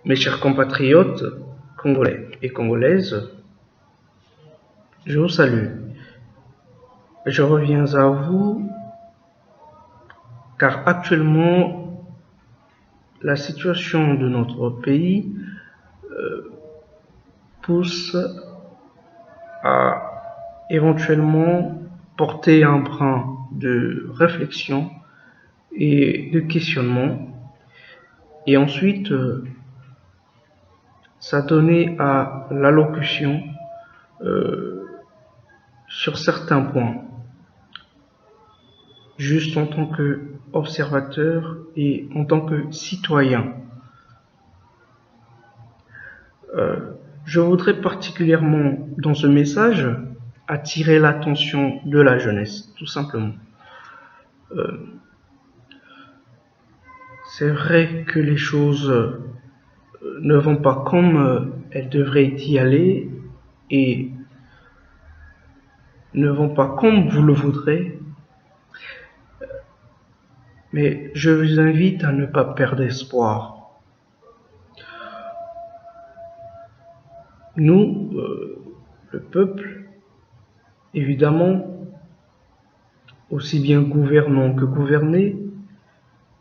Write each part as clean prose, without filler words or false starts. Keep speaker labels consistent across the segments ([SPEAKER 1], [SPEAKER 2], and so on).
[SPEAKER 1] Mes chers compatriotes congolais et congolaises, je vous salue. Je reviens à vous car actuellement, la situation de notre pays pousse à éventuellement porter un brin de réflexion et de questionnement et ensuite s'adonner à l'allocution sur certains points, juste en tant qu'observateur et en tant que citoyen. Je voudrais particulièrement, dans ce message, attirer l'attention de la jeunesse, tout simplement. C'est vrai que les choses ne vont pas comme elles devraient y aller et ne vont pas comme vous le voudrez, mais je vous invite à ne pas perdre espoir. Nous, le peuple, évidemment, aussi bien gouvernants que gouvernés,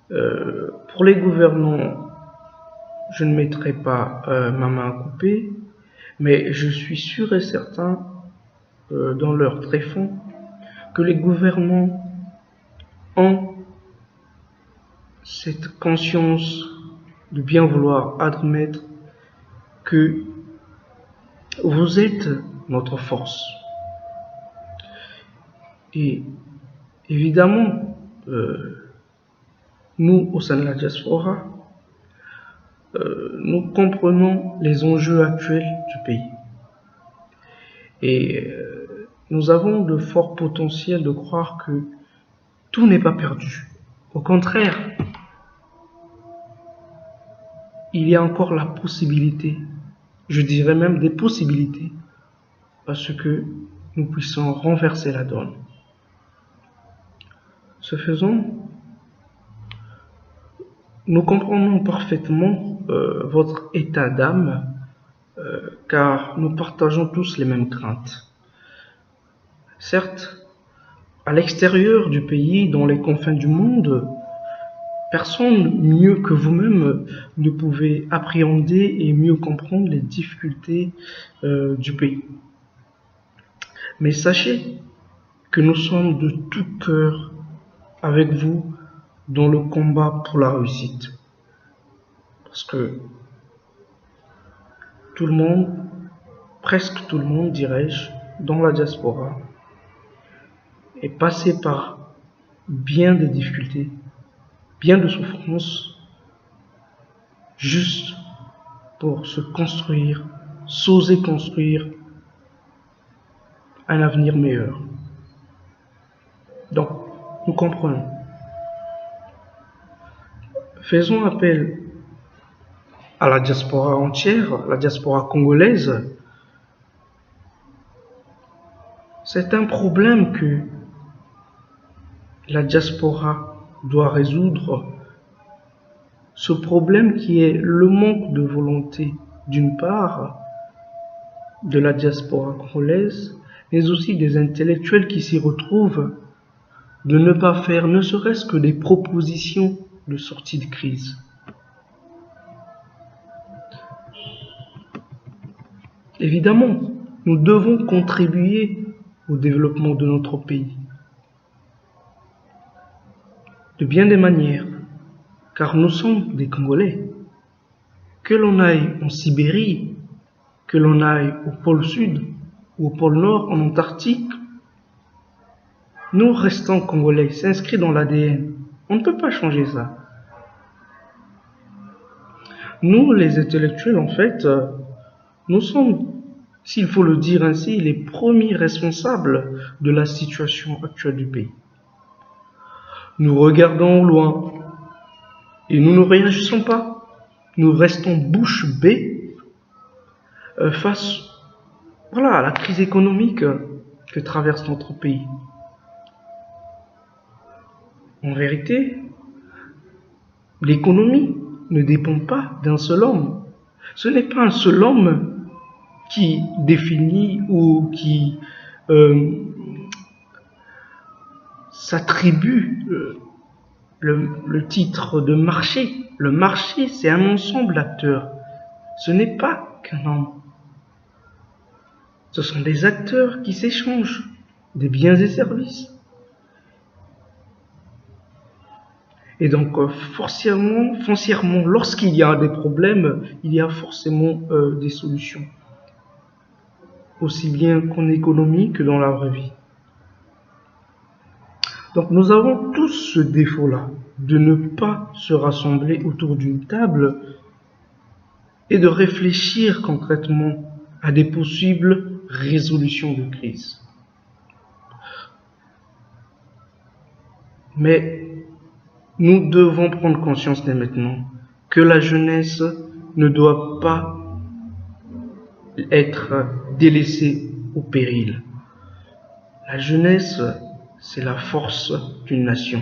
[SPEAKER 1] pour les gouvernants, je ne mettrai pas ma main à couper, mais je suis sûr et certain, dans leur tréfonds, que les gouvernants ont cette conscience de bien vouloir admettre que vous êtes notre force. Et évidemment, nous, au sein de la diaspora, nous comprenons les enjeux actuels du pays. Et nous avons de forts potentiels de croire que tout n'est pas perdu. Au contraire, il y a encore la possibilité, je dirais même des possibilités, parce que nous puissions renverser la donne. Ce faisant, nous comprenons parfaitement votre état d'âme, car nous partageons tous les mêmes craintes. Certes, à l'extérieur du pays, dans les confins du monde, personne mieux que vous-même ne pouvait appréhender et mieux comprendre les difficultés du pays. Mais sachez que nous sommes de tout cœur avec vous dans le combat pour la réussite. Parce que tout le monde, presque tout le monde, dirais-je, dans la diaspora, est passé par bien des difficultés, bien de souffrances, juste pour se construire, s'oser construire un avenir meilleur. Donc, nous comprenons. Faisons appel à la diaspora entière, la diaspora congolaise. C'est un problème que la diaspora doit résoudre. Ce problème qui est le manque de volonté, d'une part, de la diaspora congolaise, mais aussi des intellectuels qui s'y retrouvent, de ne pas faire ne serait-ce que des propositions de sortie de crise. Évidemment, nous devons contribuer au développement de notre pays, de bien des manières, car nous sommes des Congolais. Que l'on aille en Sibérie, que l'on aille au pôle Sud ou au pôle Nord, en Antarctique, nous restons Congolais, c'est inscrit dans l'ADN. On ne peut pas changer ça. Nous, les intellectuels, en fait, nous sommes, s'il faut le dire ainsi, les premiers responsables de la situation actuelle du pays. Nous regardons au loin et nous ne réagissons pas. Nous restons bouche bée face à la crise économique que traverse notre pays. En vérité, l'économie ne dépend pas d'un seul homme. Ce n'est pas un seul homme qui définit ou qui s'attribue le titre de marché. Le marché, c'est un ensemble d'acteurs. Ce n'est pas qu'un homme. Ce sont des acteurs qui s'échangent des biens et services. Et donc, foncièrement, lorsqu'il y a des problèmes, il y a forcément des solutions, aussi bien qu'en économie que dans la vraie vie. Donc, nous avons tous ce défaut-là, de ne pas se rassembler autour d'une table et de réfléchir concrètement à des possibles résolutions de crise. Mais nous devons prendre conscience dès maintenant que la jeunesse ne doit pas être délaissée au péril. La jeunesse, c'est la force d'une nation.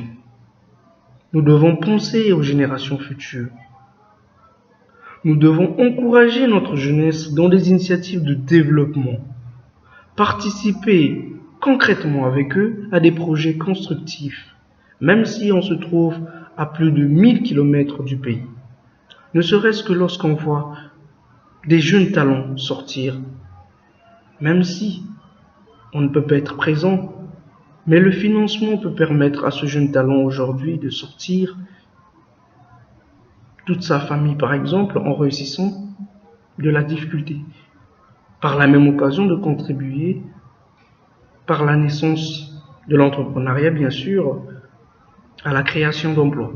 [SPEAKER 1] Nous devons penser aux générations futures. Nous devons encourager notre jeunesse dans des initiatives de développement, participer concrètement avec eux à des projets constructifs, même si on se trouve à plus de 1000 km du pays. Ne serait-ce que lorsqu'on voit des jeunes talents sortir, même si on ne peut pas être présent, mais le financement peut permettre à ce jeune talent aujourd'hui de sortir toute sa famille, par exemple, en réussissant de la difficulté. Par la même occasion de contribuer, par la naissance de l'entrepreneuriat, bien sûr, à la création d'emplois.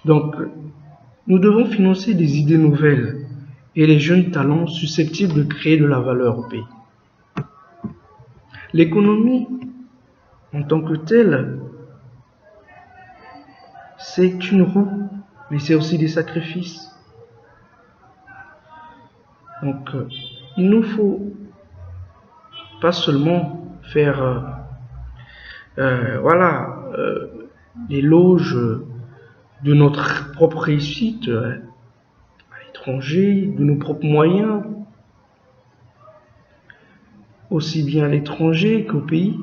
[SPEAKER 1] Donc, nous devons financer des idées nouvelles et les jeunes talents susceptibles de créer de la valeur au pays. L'économie, en tant que telle, c'est une roue, mais c'est aussi des sacrifices. Donc, il nous faut pas seulement faire l'éloge de notre propre réussite à l'étranger, de nos propres moyens, aussi bien à l'étranger qu'au pays.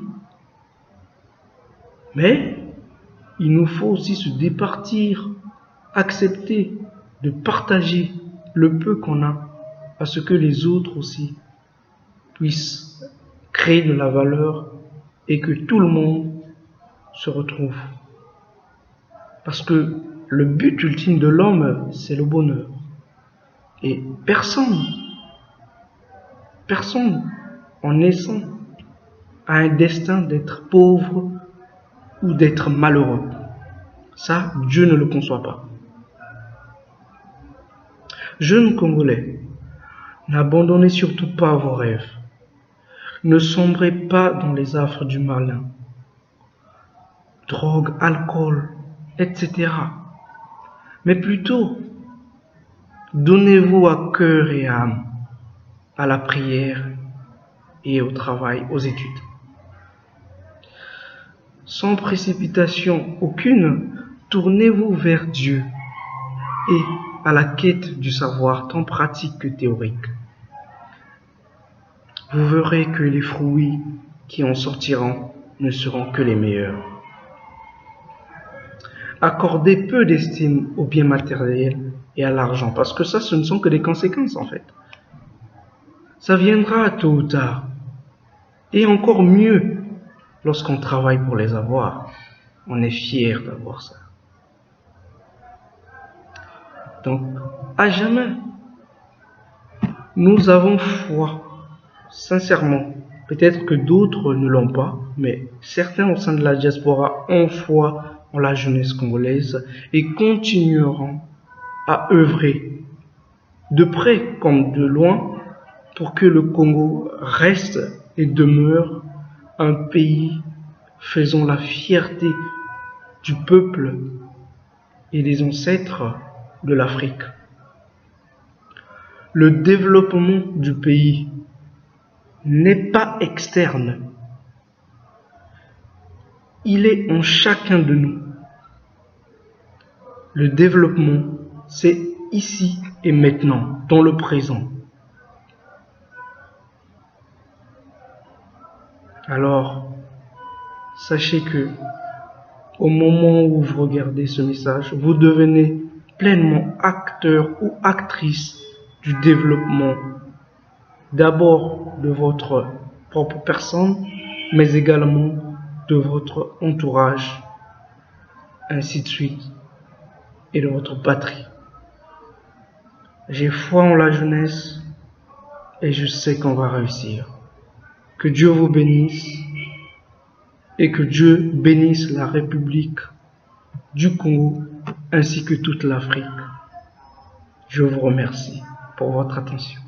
[SPEAKER 1] Mais il nous faut aussi se départir, accepter de partager le peu qu'on a, à ce que les autres aussi puissent créer de la valeur et que tout le monde se retrouve. Parce que le but ultime de l'homme, c'est le bonheur. Et personne, en naissant, a un destin d'être pauvre ou d'être malheureux. Ça, Dieu ne le conçoit pas. Jeunes Congolais, n'abandonnez surtout pas vos rêves. Ne sombrez pas dans les affres du malin. Drogue, alcool, etc. Mais plutôt, donnez-vous à cœur et âme à la prière et au travail, aux études. Sans précipitation aucune, tournez-vous vers Dieu et à la quête du savoir tant pratique que théorique. Vous verrez que les fruits qui en sortiront ne seront que les meilleurs. Accordez peu d'estime aux biens matériels et à l'argent, parce que ça, ce ne sont que des conséquences en fait. Ça viendra tôt ou tard, et encore mieux lorsqu'on travaille pour les avoir. On est fier d'avoir ça. Donc, à jamais, nous avons foi, sincèrement. Peut-être que d'autres ne l'ont pas, mais certains au sein de la diaspora ont foi en la jeunesse congolaise et continueront à œuvrer de près comme de loin pour que le Congo reste et demeure un pays faisant la fierté du peuple et des ancêtres de l'Afrique. Le développement du pays n'est pas externe. Il est en chacun de nous. Le développement c'est ici et maintenant, dans le présent. Alors, sachez que au moment où vous regardez ce message, vous devenez pleinement acteur ou actrice du développement, d'abord de votre propre personne, mais également de votre entourage, ainsi de suite, et de votre patrie. J'ai foi en la jeunesse et je sais qu'on va réussir. Que Dieu vous bénisse et que Dieu bénisse la République du Congo ainsi que toute l'Afrique. Je vous remercie pour votre attention.